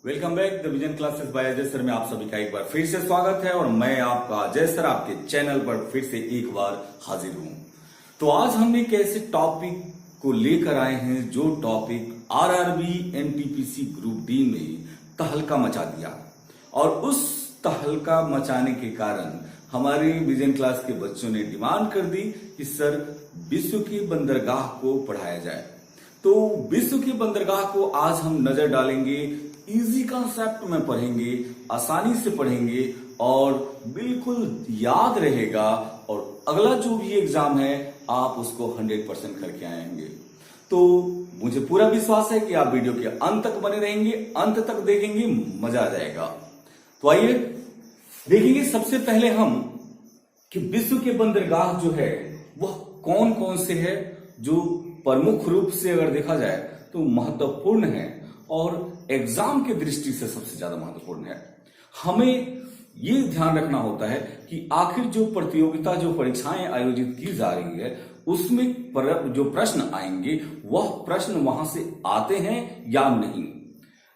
Welcome back the vision classes bye Ajay sir में आप सभी का एक बार फिर से स्वागत है और मैं आपका अजय सर आपके चैनल पर फिर से एक बार हाजिर हूं। तो आज हम एक ऐसे टॉपिक को लेकर आए हैं जो topic RRB NTPC group D में तहलका मचा दिया और उस तहलका मचाने के कारण हमारे विजन क्लास के बच्चों ने डिमांड कर दी कि सर विश्व की बंदरगाह को पढ़ाया जाए। तो विश्व की बंदरगाह को आज हम नजर डालेंगे, इजी कॉन्सेप्ट में पढ़ेंगे, आसानी से पढ़ेंगे और बिल्कुल याद रहेगा और अगला जो भी एग्जाम है आप उसको 100% करके आएंगे। तो मुझे पूरा विश्वास है कि आप वीडियो के अंत तक बने रहेंगे, अंत तक देखेंगे, मजा आ जाएगा। तो आइए देखेंगे सबसे पहले हम कि विश्व के बंदरगाह जो है वह कौन कौन से है जो प्रमुख रूप से अगर देखा जाए तो महत्वपूर्ण है और एग्जाम की दृष्टि से सबसे ज्यादा महत्वपूर्ण है। हमें ये ध्यान रखना होता है कि आखिर जो प्रतियोगिता जो परीक्षाएं आयोजित की जा रही है उसमें जो प्रश्न आएंगे वह प्रश्न वहां से आते हैं या नहीं।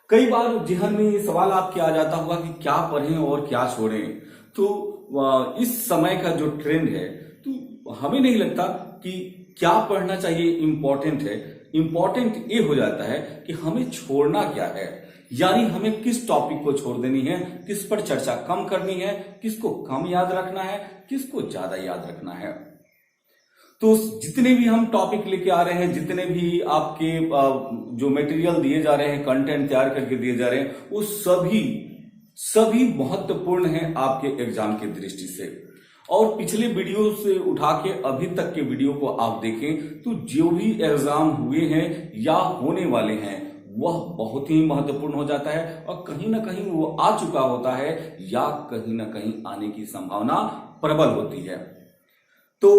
कई बार जहन में ये सवाल आपके आ जाता होगा कि क्या पढ़ें और क्या छोड़ें। तो इस समय का जो ट्रेंड है तो हमें नहीं लगता कि क्या पढ़ना चाहिए इंपॉर्टेंट है। इंपॉर्टेंट ये हो जाता है कि हमें छोड़ना क्या है, यानी हमें किस टॉपिक को छोड़ देनी है, किस पर चर्चा कम करनी है, किसको कम याद रखना है, किसको ज्यादा याद रखना है। तो जितने भी हम टॉपिक लेके आ रहे हैं, जितने भी आपके जो मटेरियल दिए जा रहे हैं, कंटेंट तैयार करके दिए जा रहे हैं, वो सभी महत्वपूर्ण है आपके एग्जाम की दृष्टि से। और पिछले वीडियो से उठा के अभी तक के वीडियो को आप देखें तो जो भी एग्जाम हुए हैं या होने वाले हैं वह बहुत ही महत्वपूर्ण हो जाता है और कहीं ना कहीं वो आ चुका होता है या कहीं ना कहीं आने की संभावना प्रबल होती है। तो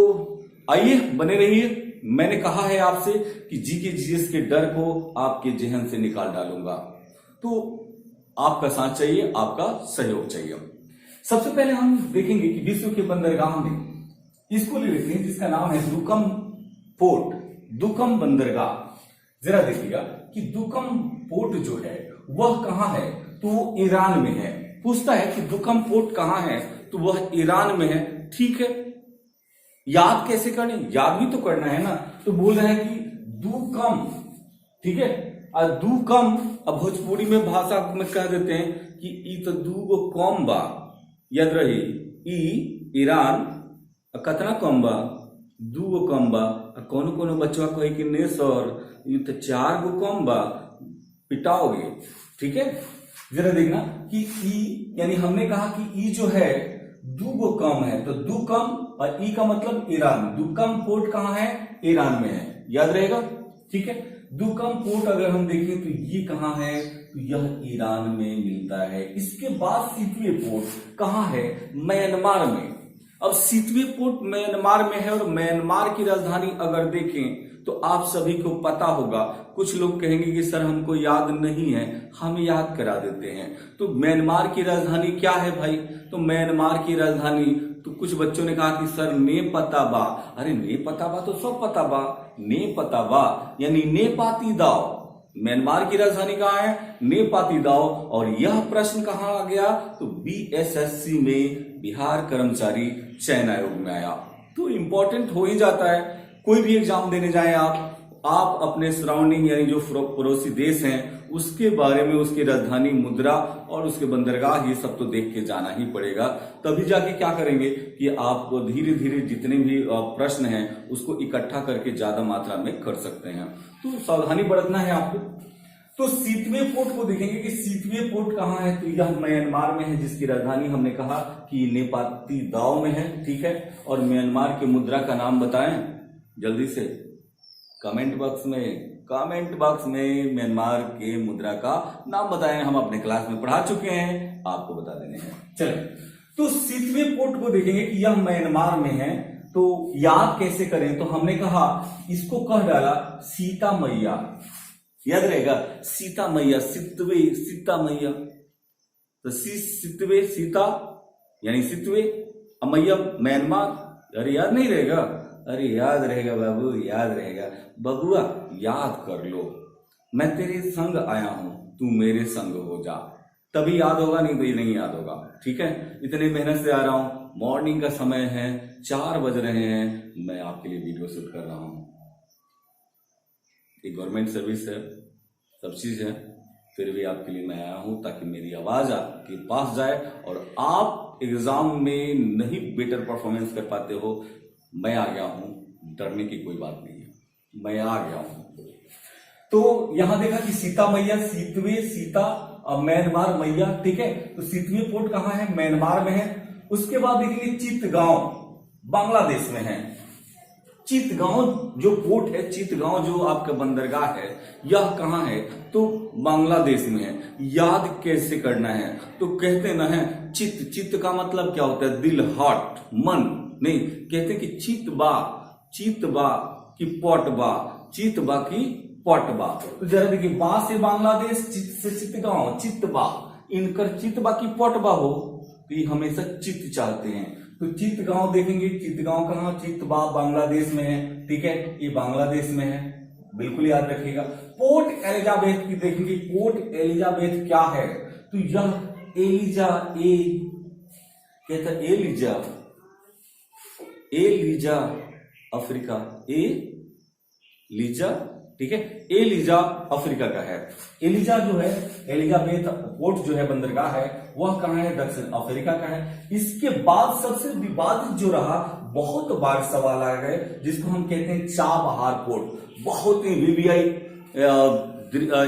आइए बने रहिए। मैंने कहा है आपसे कि जीके जीएस के डर को आपके जहन से निकाल डालूंगा, तो आपका साथ चाहिए, आपका सहयोग चाहिए। सबसे पहले हम देखेंगे कि विश्व के बंदरगाह में इसको ले लेते हैं जिसका नाम है दुकम पोर्ट, दुकम बंदरगाह। जरा देखिएगा कि दुकम पोर्ट जो है वह कहां है, तो वो ईरान में है। पूछता है कि दुकम पोर्ट कहां है, तो वह ईरान में है। ठीक है, याद कैसे करनी, याद भी तो करना है ना। तो बोल रहे हैं कि दुकम, ठीक है। और दुकम अब भोजपुरी में भाषा में कह देते हैं कि ई तो दूगो कम बा, याद रही, ई ईरान कतना कम बा, दूगो कम बा। कोनो कोनो बच्चा कहे कि ने सर ये तो 4 गो कम बा, पिटाओगे। ठीक है, जरा देखना कि ई यानी हमने कहा कि ई जो है दूगो कम है, तो दू कम और ई का मतलब ईरान। दुकम पोर्ट कहां है, ईरान में है, याद रहेगा। ठीक है, दुकम पोर्ट अगर हम देखें तो ये कहां है, तो यह ईरान में मिलता है। इसके बाद सीतवे पोर्ट कहां है, म्यांमार में। अब सीतवे पोर्ट म्यांमार में है और म्यांमार की राजधानी अगर देखें तो आप सभी को पता होगा। कुछ लोग कहेंगे कि सर हमको याद नहीं है, हम याद करा देते हैं। तो म्यांमार की राजधानी क्या है भाई, तो म्यांमार की राजधानी, तो कुछ बच्चों ने कहा कि सर ने पता बा। अरे ने पता बा तो सब पता बा, ने पता बा यानी ने पाती दाव। म्यांमार की राजधानी कहां है, ने पाती दाव। और यह प्रश्न कहां आ गया, तो बीएसएससी में, बिहार कर्मचारी चयन आयोग में आया। तो इंपॉर्टेंट हो ही जाता है। कोई भी एग्जाम देने जाएं आप अपने सराउंडिंग यानी जो पड़ोसी देश हैं उसके बारे में, उसकी राजधानी, मुद्रा और उसके बंदरगाह, ये सब तो देख के जाना ही पड़ेगा। तभी जाके क्या करेंगे कि आप धीरे धीरे जितने भी प्रश्न हैं उसको इकट्ठा करके ज्यादा मात्रा में कर सकते हैं। तो सावधानी बरतना है आपको। तो सीतवे पोर्ट को देखेंगे कि सीतवे पोर्ट कहां है, तो यह म्यांमार में है जिसकी राजधानी हमने कहा कि नेपाती दाव में है। ठीक है, और म्यांमार की मुद्रा का नाम बताएं जल्दी से कमेंट बॉक्स में म्यांमार के मुद्रा का नाम बताएं। हम अपने क्लास में पढ़ा चुके हैं, आपको बता देने हैं। चलिए, तो सीतवे पोर्ट को देखेंगे कि यह म्यांमार में है। तो याद कैसे करें, तो हमने कहा इसको कह डाला सीता मैया, याद रहेगा, सीता मैया, सितवे सीता मैया। तो सितवे सीता यानी सितवे, मैया म्यांमार। अरे याद नहीं रहेगा, अरे याद रहेगा बाबू, याद रहेगा। बबुआ याद कर लो, मैं तेरे संग आया हूं, तू मेरे संग हो जा। तभी याद होगा, नहीं तो ये नहीं याद होगा। ठीक है, इतने मेहनत से आ रहा हूं, मॉर्निंग का समय है, 4 बज रहे हैं, मैं आपके लिए वीडियो शूट कर रहा हूं। एक गवर्नमेंट सर्विस है, सब चीज है, फिर भी आपके लिए मैं आया हूं ताकि मेरी आवाज आपके पास जाए और आप एग्जाम में नहीं बेटर परफॉर्मेंस कर पाते हो। मैं आ गया हूं, डरने की कोई बात नहीं है, मैं आ गया हूं। तो यहां देखा कि सीता मैया, सीतवे सीता म्यांमार मैया। ठीक है, तो सीतवे पोर्ट कहां है? म्यांमार में है। उसके बाद देखेंगे चितगांव बांग्लादेश में है। चितगांव जो पोर्ट है, चितगांव जो आपका बंदरगाह है, यह कहां है? तो बांग्लादेश में है। याद कैसे करना है? तो कहते ना है चित्त, चित्त का मतलब क्या होता है? दिल, हार्ट, मन। नहीं, कहते कि चितबा, चितबा की पटबा, चितबा की पटबा। तो जरा देखिए, बा से बांग्लादेश, चित से चितगांव, चितबा, इनकर चितबा की पटबा हो तो ये हमेशा चित्त चाहते हैं। तो चितगांव देखेंगे, चितगांव कहां? चितबा बांग्लादेश में है। ठीक है, ये बांग्लादेश में है, बिल्कुल याद रखिएगा। पोर्ट एलिजाबेथ की देखेंगे, पोर्ट एलिजाबेथ क्या है? तो यह एलिजा, ए कहता है एलिजा, एलिजा अफ्रीका, एलिजा। ठीक है, एलिजा अफ्रीका का है। एलिजा जो है, एलिजाबेथ पोर्ट जो है, बंदरगाह है, वह कहां है? दक्षिण अफ्रीका का है। इसके बाद सबसे विवादित जो रहा, बहुत बार सवाल आ गए, जिसको हम कहते हैं चाबहार पोर्ट। बहुत ही वीवीआई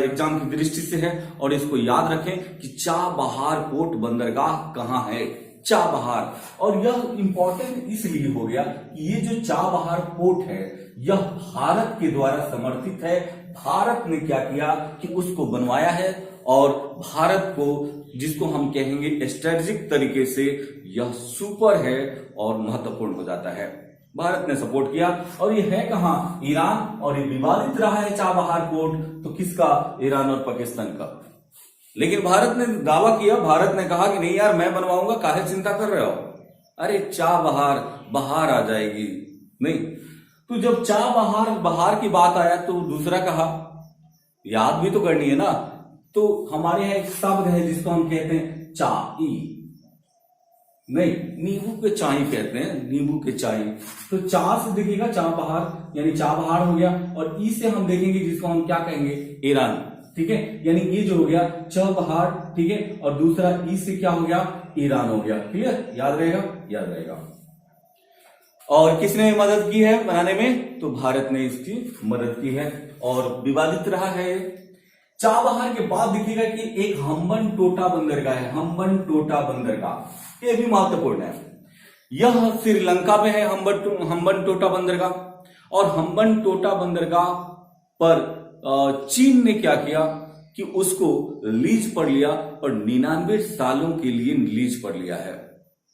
एग्जाम की दृष्टि से है और इसको याद रखें कि चाबहार पोर्ट बंदरगाह कहां है? चाबहार। और यह इंपॉर्टेंट इसलिए हो गया कि ये जो चाबहार पोर्ट है, यह भारत के द्वारा समर्थित है। भारत ने क्या किया कि उसको बनवाया है और भारत को, जिसको हम कहेंगे स्ट्रेटेजिक तरीके से, यह सुपर है और महत्वपूर्ण हो जाता है। भारत ने सपोर्ट किया। और ये है कहां? ईरान। और ये विवादित रहा है चाबहार पोर्ट, तो किसका? ईरान और पाकिस्तान का। लेकिन भारत ने दावा किया, भारत ने कहा कि नहीं यार, मैं बनवाऊंगा, काहे चिंता कर रहे हो? अरे चाबहार, बहार आ जाएगी। नहीं, तो जब चाबहार, बहार की बात आया तो दूसरा कहा, याद भी तो करनी है ना। तो हमारे यहां एक शब्द है जिसको हम कहते हैं चाई, नहीं, नींबू के चाई कहते हैं, नींबू के चाई। तो चा से देखिएगा चाबहार, यानी चाबहार हो गया। और ई से हम देखेंगे जिसको हम क्या कहेंगे? ईरान। ठीक है, यानी ये जो हो गया चाबहार। ठीक है, और दूसरा ई से क्या हो गया? ईरान हो गया। क्लियर? याद रहेगा, याद रहेगा। और किसने मदद की है बनाने में? तो भारत ने इसकी मदद की है और विवादित रहा है। चाबहार के बाद देखिएगा कि एक हम्बनटोटा बंदरगाह है, हम्बनटोटा बंदरगाह, ये भी महत्वपूर्ण है। यह श्रीलंका में है, हम्बनटोटा बंदरगाह। और हम्बनटोटा बंदरगाह पर चीन ने क्या किया कि उसको लीज पर लिया और 99 सालों के लिए लीज पर लिया है।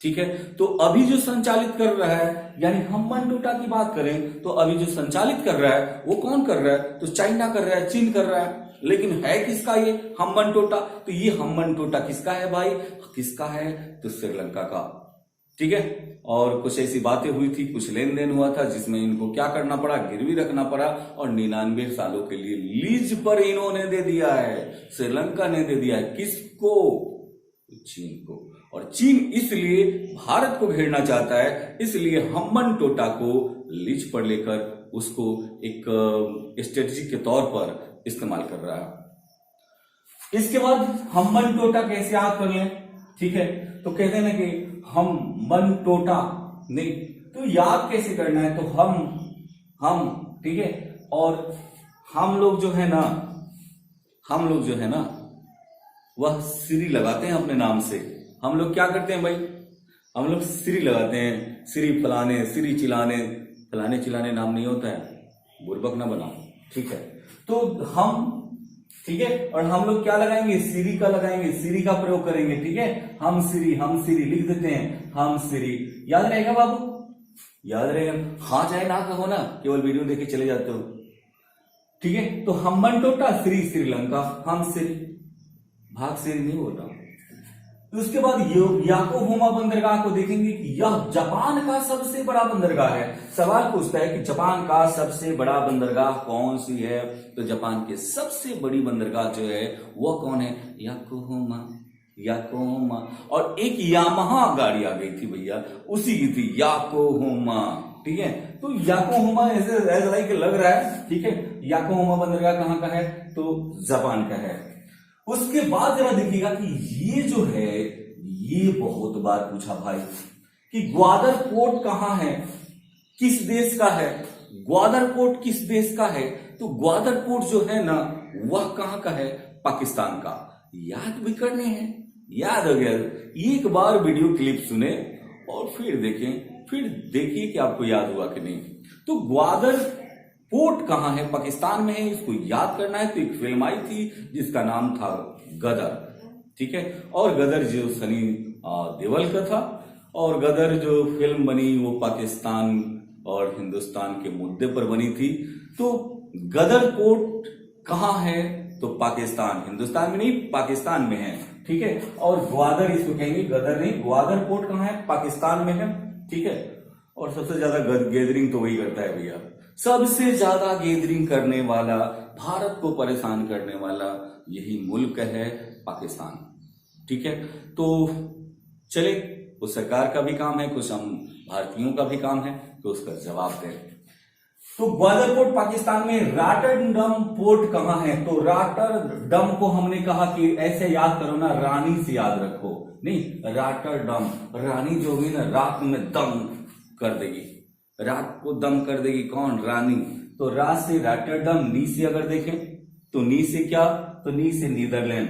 ठीक है, तो अभी जो संचालित कर रहा है, यानी हम्बनटोटा की बात करें तो अभी जो संचालित कर रहा है वो कौन कर रहा है? तो चाइना कर रहा है, चीन कर रहा है। लेकिन है किसका ये हम्बनटोटा? तो ये हम्बनटोटा किसका है भाई? किसका है? तो श्रीलंका का। ठीक है, और कुछ ऐसी बातें हुई थी, कुछ लेन देन हुआ था, जिसमें इनको क्या करना पड़ा? गिरवी रखना पड़ा और 99 सालों के लिए लीज पर इन्होंने दे दिया है, श्रीलंका ने दे दिया है। किसको? चीन को। और चीन इसलिए भारत को घेरना चाहता है, इसलिए हम्बनटोटा को लीज पर लेकर उसको एक स्ट्रेटेजी के तौर पर इस्तेमाल कर रहा है। इसके बाद हम्बनटोटा कैसे याद कर लें? ठीक है, तो कहते हैं ना कि हम्बनटोटा, नहीं तो याद कैसे करना है? तो हम, ठीक है, और हम लोग जो है ना, वह श्री लगाते हैं अपने नाम से। हम लोग क्या करते हैं भाई? हम लोग श्री लगाते हैं, श्री फलाने, श्री चिलाने, फलाने चिलाने नाम नहीं होता है, बुर्बक ना बनाओ। ठीक है, तो हम, ठीक है, और हम लोग क्या लगाएंगे? श्री का लगाएंगे, श्री का प्रयोग करेंगे। ठीक है, हम श्री लिख देते हैं, हम श्री। याद रहेगा बाबू? याद रहेगा। हाँ चाहे ना कहो ना, केवल वीडियो देख के चले जाते हो। ठीक है, तो हम्बनटोटा, श्री श्रीलंका, हम श्री, भाग श्री नहीं बोल रहा हूं। उसके बाद याकोहामा बंदरगाह को देखेंगे कि यह जापान का सबसे बड़ा बंदरगाह है। सवाल पूछता है कि जापान का सबसे बड़ा बंदरगाह कौन सी है, तो जापान की सबसे बड़ी बंदरगाह जो है वह कौन है, याकोहामा। और एक यामाहा गाड़ी आ गई थी भैया, उसी की थी याकोहामा। ठीक है, तो याकोहामा ऐसे लाइक लग रहा है। ठीक है, याकोहामा बंदरगाह कहां का है, तो जापान का है। उसके बाद जरा देखिएगा कि ये जो है, ये बहुत बार पूछा भाई कि ग्वादर पोर्ट कहां है, किस देश का है, ग्वादर पोर्ट किस देश का है, तो ग्वादर पोर्ट जो है ना वह कहां का है, पाकिस्तान का। याद भी करने हैं, याद हो गया, एक बार वीडियो क्लिप सुने और फिर देखें, फिर देखिए कि आपको याद हुआ कि नहीं। तो ग्वादर पोर्ट कहां है, पाकिस्तान में है, इसको याद करना है। तो एक फिल्म आई थी जिसका नाम था गदर। ठीक है, और गदर जो सनी देओल का था, और गदर जो फिल्म बनी वो पाकिस्तान और हिंदुस्तान के मुद्दे पर बनी थी। तो गदर पोर्ट कहां है, तो पाकिस्तान, हिंदुस्तान में नहीं पाकिस्तान में है। ठीक है, और ग्वादर इसको कहेंगे, गदर नहीं, ग्वादर पोर्ट कहां है, पाकिस्तान में है। ठीक है, और सबसे ज्यादा गैदरिंग तो वही करता है भैया, सबसे ज्यादा गैदरिंग करने वाला, भारत को परेशान करने वाला यही मुल्क है पाकिस्तान। ठीक है, तो चले, उस सरकार का भी काम है, कुछ हम भारतीयों का भी काम है तो उसका जवाब दें। तो ग्वादर पोर्ट पाकिस्तान में। रॉटरडम पोर्ट कहां है, तो रॉटरडम को हमने कहा कि ऐसे याद करो ना, रानी से याद रखो, नहीं रॉटरडम, रानी जो होगी ना रात में दम कर देगी, रात को दम कर देगी, कौन, रानी। तो रा से रॉटरडम, नी से अगर देखें तो नी से क्या, तो नी से नीदरलैंड,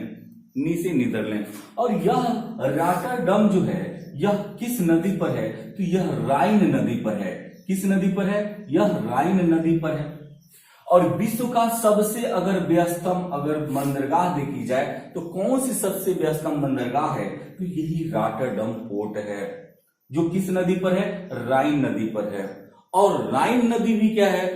नी से नीदरलैंड। और यह रॉटरडम जो है यह किस नदी पर है, तो यह राइन नदी पर है। किस नदी पर है, यह राइन नदी पर है। और विश्व का सबसे अगर व्यस्तम अगर बंदरगाह देखी जाए तो कौन सी सबसे व्यस्तम बंदरगाह है, तो यही रॉटरडम पोर्ट है, जो किस नदी पर है, राइन नदी पर है। और राइन नदी भी क्या है,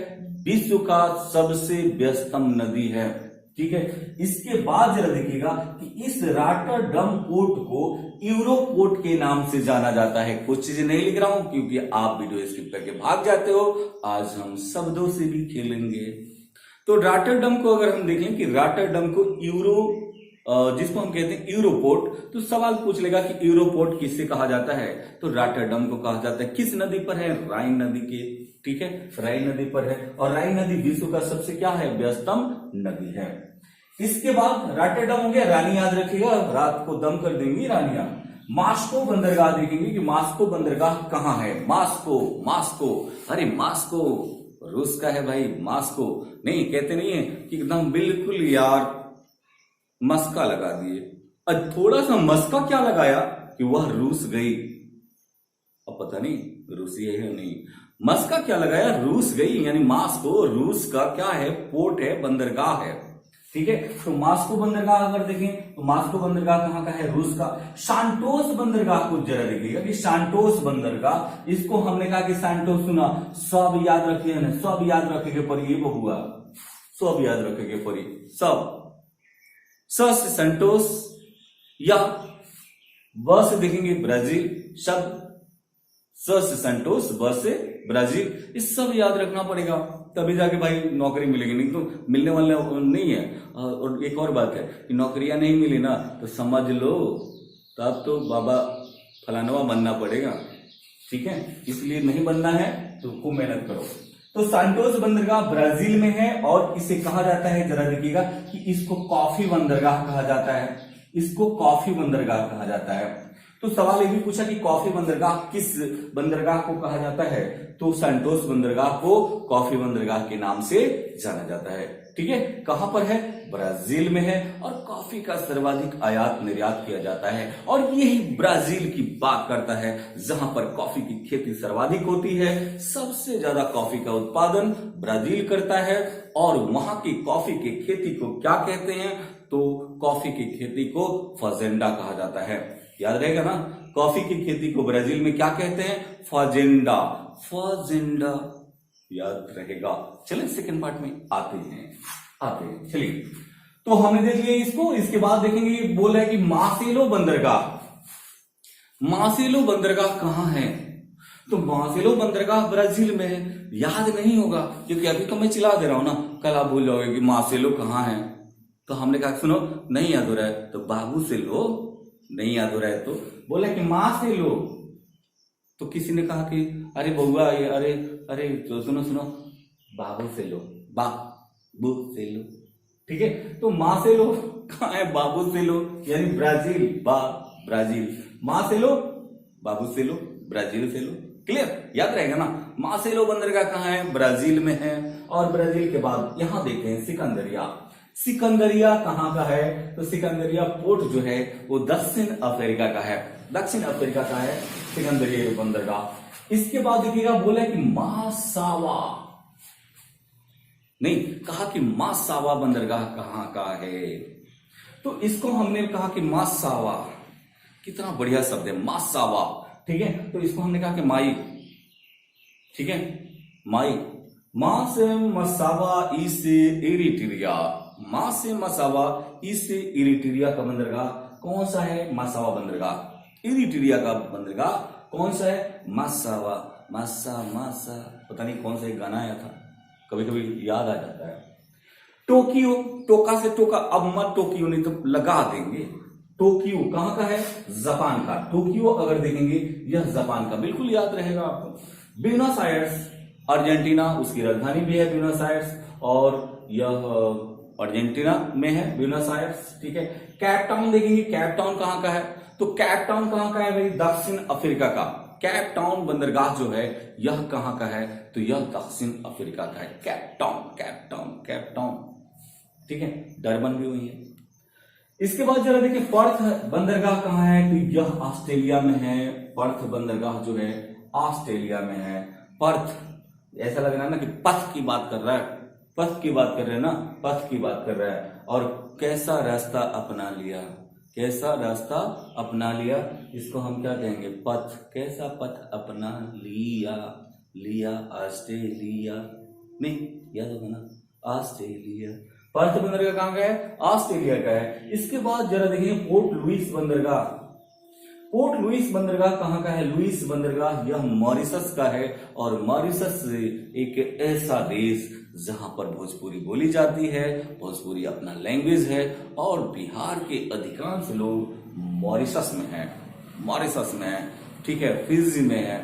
विश्व का सबसे व्यस्तम नदी है। ठीक है, इसके बाद जरा देखिएगा कि इस रॉटरडम पोर्ट को यूरोपोर्ट के नाम से जाना जाता है। कुछ चीजें नहीं लिख रहा हूं क्योंकि आप वीडियो स्किप करके भाग जाते हो, आज हम शब्दों से भी खेलेंगे। तो रॉटरडम को अगर हम देखें कि रॉटरडम को जिसको हम कहते हैं यूरोपोर्ट, तो सवाल पूछ लेगा कि यूरोपोर्ट किससे कहा जाता है, तो रॉटरडम को कहा जाता है। किस नदी पर है, राइन नदी के। ठीक है, राइन नदी पर है, और राइन नदी विश्व का सबसे क्या है, व्यस्तम नदी है। इसके बाद रॉटरडम हो गया, रानी याद रखिएगा, रात को दम कर देंगी रानियां। मास्को बंदरगाह देखेंगे कि मास्को बंदरगाह कहां है, मास्को, अरे मास्को रूस का है भाई, मास्को नहीं कहते नहीं है कि एकदम बिल्कुल यार मस्का लगा दिए, और थोड़ा सा मस्का क्या लगाया कि वह रूस गई, अब पता नहीं रूसी है या नहीं, मस्का क्या लगाया, रूस गई, यानी मास्को रूस का क्या है, पोर्ट है, बंदरगाह है। ठीक है, तो मास्को बंदरगाह अगर देखें तो मास्को बंदरगाह कहां का है, रूस का। सांटोस बंदरगाह को जरा देखिएगा कि सांटोस बंदरगाह, इसको हमने कहा कि सांटोस सुना, सब याद रखिए ना, सब याद रखेंगे पर ये बहुआ, सब याद रखेंगे पर सब, से संतोष, या ब से देखेंगे ब्राजील शब्द, से संतोष, ब से ब्राजील, इस सब याद रखना पड़ेगा तभी जाके भाई नौकरी मिलेगी, नहीं तो मिलने वाला नहीं है। और एक और बात है कि नौकरियां नहीं मिली ना तो समझ लो तब तो बाबा फलानवा बनना पड़ेगा। ठीक है, इसलिए नहीं बनना है तो खूब मेहनत करो। तो सांटोस बंदरगाह ब्राजील में है, और इसे कहा जाता है, जरा देखिएगा कि इसको कॉफी बंदरगाह कहा जाता है, इसको कॉफी बंदरगाह कहा जाता है। तो सवाल ये भी पूछा कि कॉफी बंदरगाह किस बंदरगाह को कहा जाता है, तो सांटोस बंदरगाह को कॉफी बंदरगाह के नाम से जाना जाता है। ठीक है, कहां पर है, ब्राजील में है, और कॉफी का सर्वाधिक आयात निर्यात किया जाता है। और यही ब्राजील की बात करता है जहां पर कॉफी की खेती सर्वाधिक होती है, सबसे ज्यादा कॉफी का उत्पादन ब्राजील करता है। और वहां की कॉफी की खेती को क्या कहते हैं, तो कॉफी की खेती को फाजेंडा कहा जाता है। याद रहेगा ना, कॉफी की खेती को ब्राजील में क्या कहते हैं, फाजेंडा, फाजेंडा याद रहेगा। चलिए सेकंड पार्ट में आते हैं। चलिए, तो हमने देख लिया इसको। इसके बाद देखेंगे बोल रहा है कि मार्सेलो बंदरगाह, मार्सेलो बंदरगाह कहाँ है? तो मार्सेलो बंदरगाह ब्राजील में है। याद नहीं होगा क्योंकि अभी तो मैं चिल्ला दे रहा हूं ना, कल आप भूल जाओगे कि मार्सेलो कहाँ है। तो हमने कहा सुनो नहीं याद हो रहा है तो बाबू से लो, नहीं याद हो रहा है तो बोला कि माँ से लो। तो किसी ने कहा कि अरे बउआ ये अरे अरे तो सुनो सुनो बाबू से लो, बाबू से लो। ठीक है, तो माँ से लो कहाँ है? बाबू से लो यानी ब्राजील, ब्राजील। माँ से लो, बाबू से लो, ब्राजील से लो। क्लियर, याद रहेगा ना। मार्सेलो बंदरगाह कहाँ है? ब्राजील में है। और ब्राजील के बाद यहां देखते हैं सिकंदरिया। सिकंदरिया कहाँ का है? तो सिकंदरिया पोर्ट जो है वो दक्षिण अफ्रीका का है। दक्षिण अफ्रीका का है सिकंदरिया बंदरगाह। इसके बाद देखिएगा बोला कि मासावा, नहीं कहा कि मासावा बंदरगाह कहाँ का है। तो इसको हमने कहा कि मासावा, कितना बढ़िया शब्द है मासावा। ठीक है, तो इसको हमने कहा कि माई। ठीक है, माई। मां से मसावा ई से इरिट्रिया, मां से मसावा ई से इरिट्रिया का बंदरगाह कौन सा है? मासावा बंदरगाह। इरिट्रिया का बंदरगाह कौन सा है? मासावा। मासा मासा पता नहीं कौन सा एक गाना आया था, कभी कभी याद आ जाता है। टोक्यो, टोका से टोका, अब मत टोक्यो नहीं तो लगा देंगे। टोक्यो कहां का है? जापान का। टोक्यो अगर देखेंगे यह जापान का, बिल्कुल याद रहेगा आपको। ब्यूनस आयर्स अर्जेंटीना, उसकी राजधानी भी है ब्यूनस आयर्स, और यह अर्जेंटीना में है ब्यूनस आयर्स। ठीक है, कैप टाउन देखेंगे, कैप टाउन कहां का है? तो कैप टाउन कहां का है भाई? दक्षिण अफ्रीका का। कैप टाउन बंदरगाह जो है यह कहां का है? तो यह दक्षिण अफ्रीका का है। Cape Town, Cape Town, Cape Town. ठीक है, डरबन भी हुई है। इसके बाद जरा देखिए पर्थ बंदरगाह कहाँ है? तो यह ऑस्ट्रेलिया में है। पर्थ बंदरगाह जो है ऑस्ट्रेलिया में है। पर्थ, ऐसा लग रहा है ना कि पथ की बात कर रहा है, पथ की बात कर रहे हैं ना, पथ की बात कर रहा है। और कैसा रास्ता अपना लिया, कैसा रास्ता अपना लिया, इसको हम क्या कहेंगे? पथ। कैसा पथ अपना लिया, लिया ऑस्ट्रेलिया, नहीं याद होगा ना, ऑस्ट्रेलिया। पर्थ बंदरगाह कहां का है? ऑस्ट्रेलिया का है। इसके बाद जरा देखिए पोर्ट लुइस बंदरगाह। पोर्ट लुइस बंदरगाह कहां का है? लुइस बंदरगाह यह मॉरिशस का है। और मॉरिशस एक ऐसा देश जहां पर भोजपुरी बोली जाती है, भोजपुरी अपना लैंग्वेज है, और बिहार के अधिकांश लोग मॉरिशस में है, मॉरिशस में है। ठीक है, फिजी में है।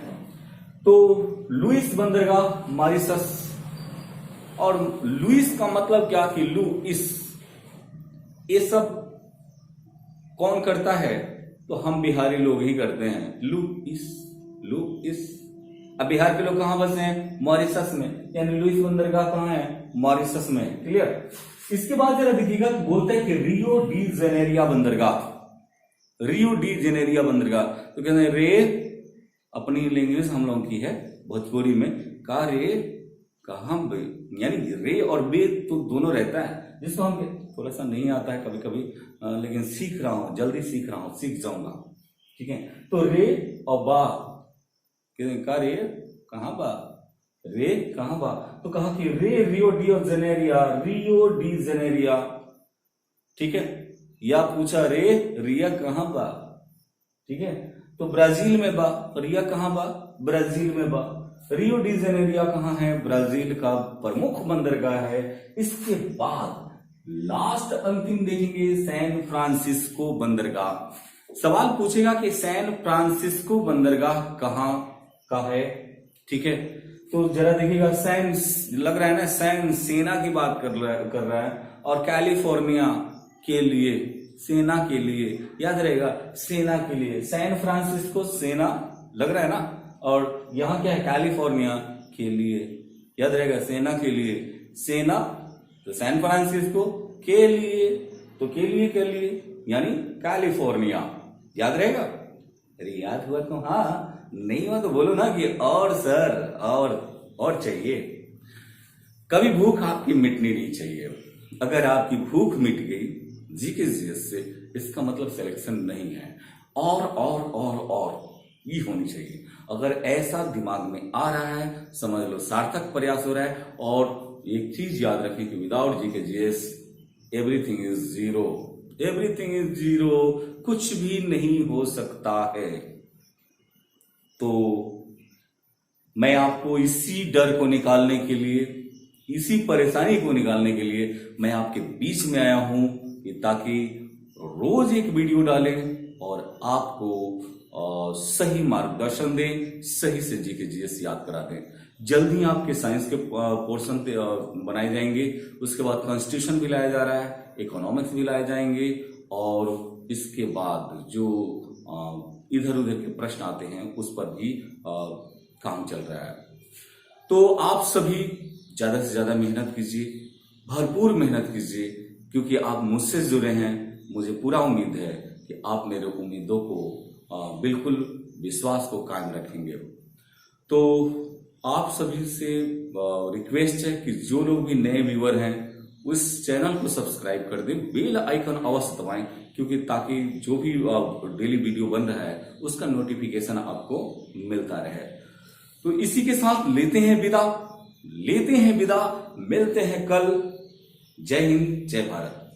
तो लुइस बंदरगाह मॉरिशस, और लुइस का मतलब क्या कि लुइस, ये सब कौन करता है? तो हम बिहारी लोग ही करते हैं। Lewis, Lewis. अब बिहार के लोग कहां बसे हैं? मॉरिशस में, यानी लुइस बंदरगाह कहां है? मॉरिशस में। क्लियर। इसके बाद जरा देखिएगा बोलते हैं कि रियो डी जेनेरिया बंदरगाह, रियो डी जेनेरिया बंदरगाह। तो कहते हैं रे, अपनी लैंग्वेज हम लोगों की है भोजपुरी में, का रे कहां बे, यानी रे और बे तो दोनों रहता है, जिसको हम थोड़ा सा नहीं आता है कभी कभी, लेकिन सीख रहा हूं, जल्दी सीख रहा हूं, सीख जाऊंगा। ठीक है, तो रे और बा, का रे कहां बा, रे कहां बा, तो कहा कि रे Rio de Janeiro, Rio de Janeiro. ठीक है, या पूछा रे रिया कहां बा। ठीक है, तो ब्राजील में बा, रिया कहां बा? ब्राजील में बा। रियो डी जेनेरिया कहां है? ब्राजील का प्रमुख बंदरगाह है। इसके बाद लास्ट अंतिम देखेंगे सैन फ्रांसिस्को बंदरगाह। सवाल पूछेगा कि सैन फ्रांसिस्को बंदरगाह कहां का है। ठीक है, तो जरा देखिएगा सैन, लग रहा है ना सैन सेना की बात कर रहा है, और कैलिफोर्निया के लिए, सेना के लिए, याद रहेगा सेना के लिए, सैन फ्रांसिस्को सेना, लग रहा है ना, और यहां क्या है? कैलिफोर्निया के लिए, याद रहेगा सेना के लिए, सेना, तो सैन फ्रांसिस्को के लिए, तो के लिए यानी कैलिफोर्निया, याद रहेगा। अरे याद हुआ तो हाँ, नहीं हुआ तो बोलो ना कि और सर, और चाहिए। कभी भूख आपकी मिटनी नहीं चाहिए। अगर आपकी भूख मिट गई जी के जीएस से, इसका मतलब सिलेक्शन नहीं है, और ये होनी चाहिए। अगर ऐसा दिमाग में आ रहा है समझ लो सार्थक प्रयास हो रहा है। और एक चीज याद रखें कि विदाउट जी के GS everything is zero, everything is zero, कुछ भी नहीं हो सकता है। तो मैं आपको इसी डर को निकालने के लिए, इसी परेशानी को निकालने के लिए मैं आपके बीच में आया हूं कि ताकि रोज एक वीडियो डालें और आपको सही मार्गदर्शन दें, सही से जीके जीएस याद करा दें। जल्दी आपके साइंस के पोर्शन बनाए जाएंगे, उसके बाद कॉन्स्टिट्यूशन भी लाया जा रहा है, इकोनॉमिक्स भी लाए जाएंगे और इसके बाद जो इधर उधर के प्रश्न आते हैं उस पर भी काम चल रहा है। तो आप सभी ज्यादा से ज्यादा मेहनत कीजिए, भरपूर मेहनत कीजिए, क्योंकि आप मुझसे जुड़े हैं। मुझे पूरा उम्मीद है कि आप मेरे उम्मीदों को बिल्कुल विश्वास को कायम रखेंगे। तो आप सभी से रिक्वेस्ट है कि जो लोग भी नए व्यूअर हैं उस चैनल को सब्सक्राइब कर दें, बेल आइकन अवश्य दबाएं, क्योंकि ताकि जो भी डेली वीडियो बन रहा है उसका नोटिफिकेशन आपको मिलता रहे। तो इसी के साथ लेते हैं विदा, मिलते हैं कल। जय हिंद, जय भारत।